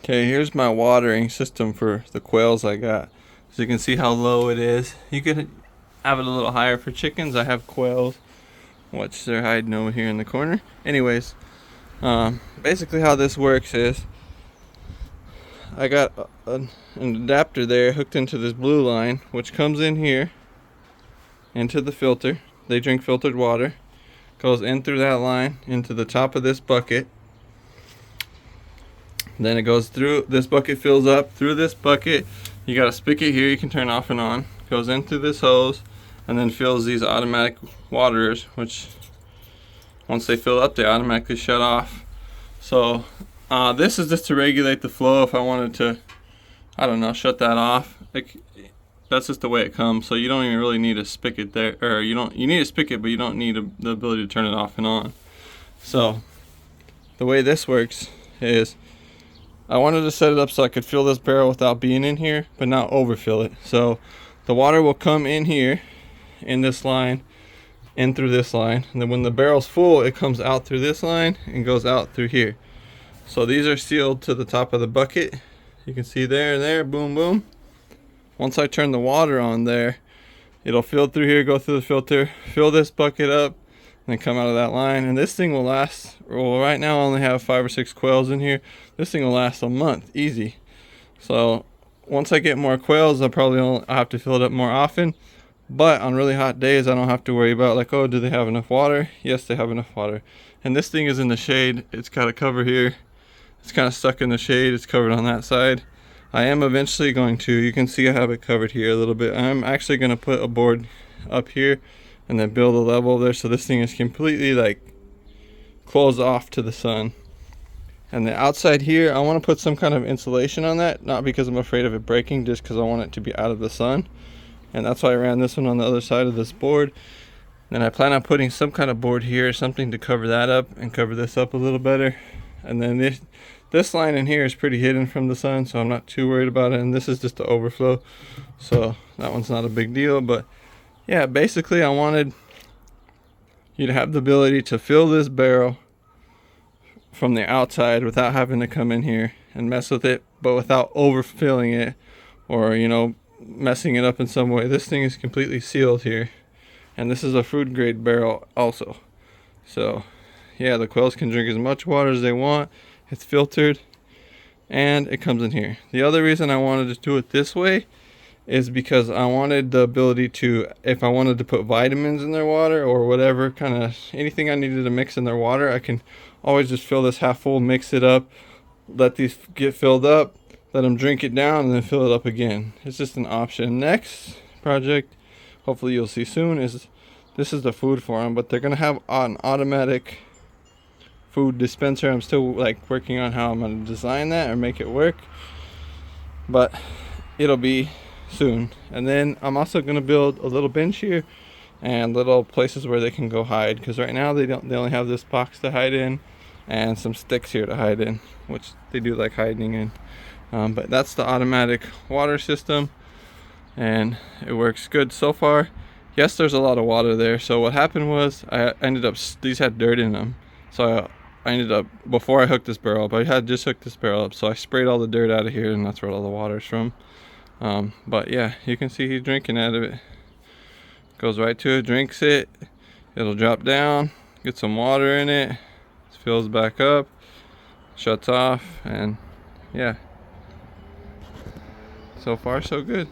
Okay, here's my watering system for the quails I got. So you can see how low it is. You could have it a little higher for chickens. I have quails. Watch, they're hiding over here in the corner. Anyways, basically how this works is I got an adapter there hooked into this blue line, which comes in here into the filter. They drink filtered water. Goes in through that line into the top of this bucket. Then it goes through, this bucket fills up through this bucket. You got a spigot here you can turn off and on. Goes in through this hose and then fills these automatic waterers, which once they fill up they automatically shut off. So this is just to regulate the flow if I wanted to, I don't know, shut that off. Like, that's just the way it comes. So you don't even really need a spigot there, or you need a spigot, but you don't need the ability to turn it off and on. So the way this works is I wanted to set it up so I could fill this barrel without being in here, but not overfill it. So the water will come in here, in this line, in through this line. And then when the barrel's full, it comes out through this line and goes out through here. So these are sealed to the top of the bucket. You can see there and there, boom, boom. Once I turn the water on there, it'll fill through here, go through the filter, fill this bucket up, and then come out of that line. And this thing will last, well, right now I only have 5 or 6 quails in here. This thing will last a month easy. So once I get more quails, I'll have to fill it up more often. But on really hot days, I don't have to worry about, like, oh, do they have enough water? Yes, they have enough water. And this thing is in the shade. It's got a cover here. It's kind of stuck in the shade. It's covered on that side. I am eventually going to, you can see I have it covered here a little bit. I'm actually going to put a board up here and then build a level there so this thing is completely like closed off to the sun. And the outside here, I want to put some kind of insulation on that, not because I'm afraid of it breaking, just because I want it to be out of the sun. And that's why I ran this one on the other side of this board. Then I plan on putting some kind of board here, something to cover that up and cover this up a little better. And then this line in here is pretty hidden from the sun, so I'm not too worried about it. And this is just the overflow, so that one's not a big deal. But yeah, basically I wanted you to have the ability to fill this barrel from the outside without having to come in here and mess with it, but without overfilling it or, you know, messing it up in some way. This thing is completely sealed here, and this is a food grade barrel also. So yeah, the quails can drink as much water as they want. It's filtered and it comes in here. The other reason I wanted to do it this way is because I wanted the ability to, if I wanted to put vitamins in their water or whatever, kind of anything I needed to mix in their water, I can always just fill this half full, mix it up, let these get filled up, let them drink it down, and then fill it up again. It's just an option. Next project, hopefully you'll see soon, is this is the food for them, but they're gonna have an automatic food dispenser. I'm still like working on how I'm gonna design that or make it work, but it'll be soon. And then I'm also gonna build a little bench here and little places where they can go hide, because right now they only have this box to hide in and some sticks here to hide in, which they do like hiding in. But that's the automatic water system, and it works good so far. Yes, there's a lot of water there. So what happened was I ended up, these had dirt in them, so I ended up, before I hooked this barrel up, I had just hooked this barrel up, so I sprayed all the dirt out of here, and that's where all the water's from. But yeah, you can see he's drinking out of it. Goes right to it, drinks it, it'll drop down, get some water in it, fills back up, shuts off, and yeah, so far so good.